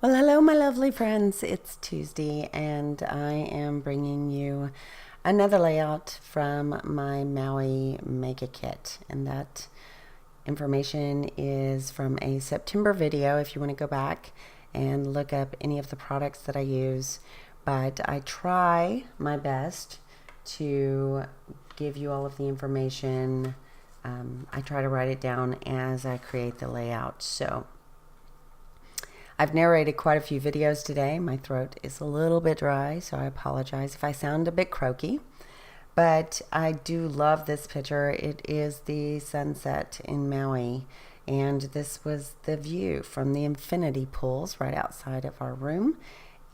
Well, hello, my lovely friends. It's Tuesday, and I am bringing you another layout from my Maui Mega Kit. And that information is from a September video if you want to go back and look up any of the products that I use. But I try my best to give you all of the information. I try to write it down as I create the layout. So I've narrated quite a few videos today. My throat is a little bit dry, so I apologize if I sound a bit croaky. But I do love this picture. It is the sunset in Maui, and this was the view from the infinity pools right outside of our room.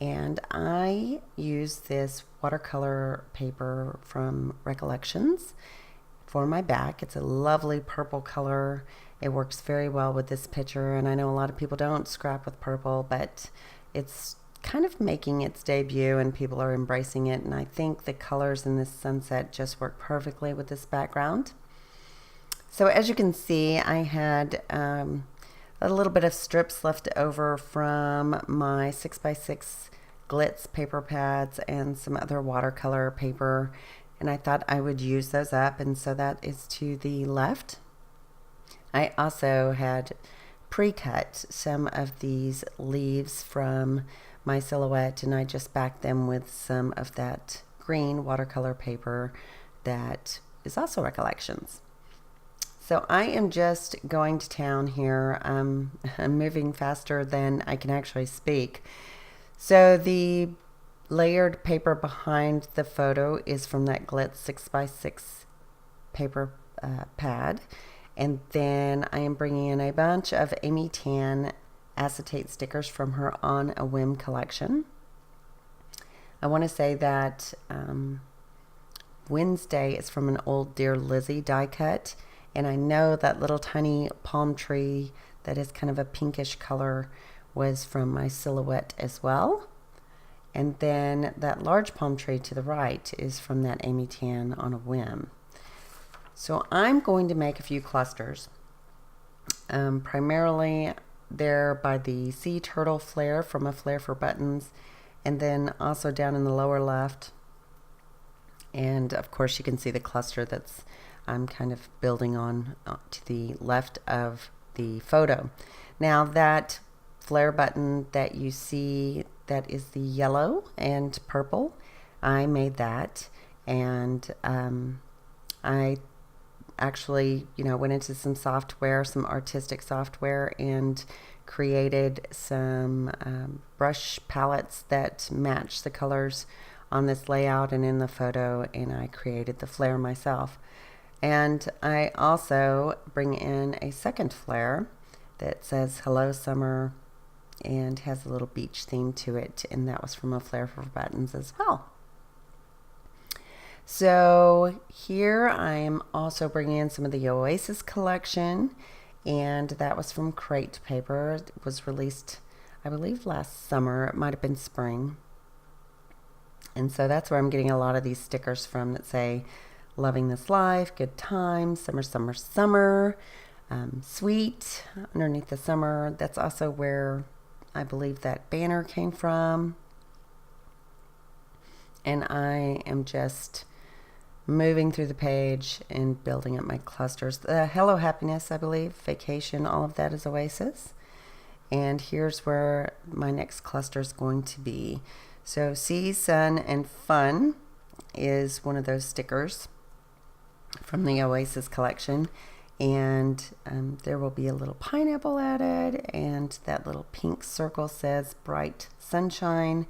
And I used this watercolor paper from Recollections for my back. It's a lovely purple color. It works very well with this picture, and I know a lot of people don't scrap with purple, but it's kind of making its debut and people are embracing it, and I think the colors in this sunset just work perfectly with this background. So as you can see, I had a little bit of strips left over from my 6x6 glitz paper pads and some other watercolor paper, and I thought I would use those up, and so that is to the left. I also had pre-cut some of these leaves from my silhouette, and I just backed them with some of that green watercolor paper that is also Recollections. So I am just going to town here. I'm moving faster than I can actually speak. So the layered paper behind the photo is from that Glitz 6x6 paper pad. And then I am bringing in a bunch of Amy Tan acetate stickers from her On a Whim collection. I want to say that Wednesday is from an old Dear Lizzie die cut. And I know that little tiny palm tree that is kind of a pinkish color was from my silhouette as well. And then that large palm tree to the right is from that Amy Tan On a Whim. So I'm going to make a few clusters. Primarily there by the sea turtle flare from a flare for buttons, and then also down in the lower left. And of course you can see the cluster that's I'm kind of building on to the left of the photo. Now that flare button that you see, that is the yellow and purple, I made that, and I actually, went into some software, some artistic software, and created some brush palettes that match the colors on this layout and in the photo, and I created the flare myself. And I also bring in a second flare that says Hello Summer and has a little beach theme to it, and that was from a flare for buttons as well. So here I am also bringing in some of the Oasis collection, and that was from Crate Paper. It was released, I believe, last summer. It might have been spring. And so that's where I'm getting a lot of these stickers from that say Loving This Life, Good Times, Summer, Summer, Summer, Sweet, underneath the summer. That's also where I believe that banner came from. And I am just moving through the page and building up my clusters. Hello Happiness, I believe, Vacation, all of that is Oasis. And here's where my next cluster is going to be. So Sea, Sun, and Fun is one of those stickers from the Oasis collection. And there will be a little pineapple added, and that little pink circle says Bright Sunshine.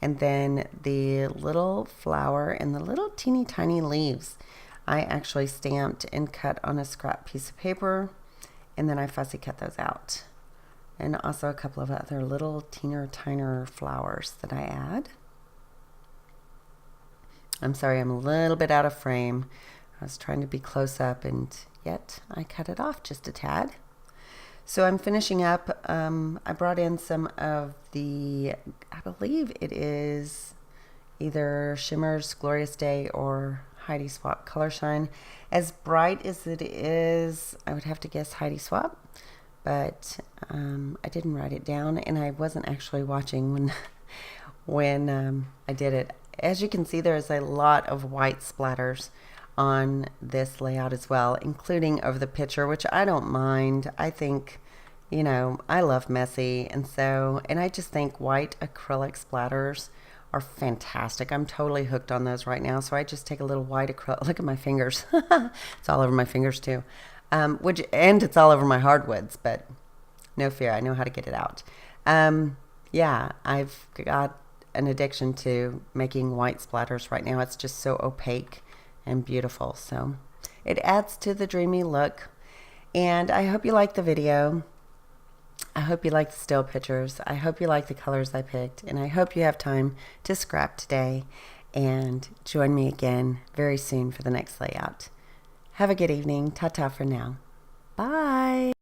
And then the little flower and the little teeny tiny leaves I actually stamped and cut on a scrap piece of paper, and then I fussy cut those out. And also a couple of other little tiner flowers that I add. I'm sorry, I'm a little bit out of frame. I was trying to be close up, and yet I cut it off just a tad. So I'm finishing up. I brought in some of the, I believe it is either Shimmer's Glorious Day or Heidi Swap Color Shine. As bright as it is, I would have to guess Heidi Swap. but I didn't write it down, and I wasn't actually watching when when I did it. As you can see, there's a lot of white splatters on this layout as well, including over the picture, which I don't mind. I think, you know, I love messy, and I just think white acrylic splatters are fantastic. I'm totally hooked on those right now. So I just take a little white acrylic. Look at my fingers. It's all over my fingers too. And it's all over my hardwoods, but no fear, I know how to get it out. Yeah, I've got an addiction to making white splatters right now. It's just so opaque and beautiful. So it adds to the dreamy look. And I hope you like the video. I hope you like the still pictures. I hope you like the colors I picked. And I hope you have time to scrap today and join me again very soon for the next layout. Have a good evening. Ta-ta for now. Bye.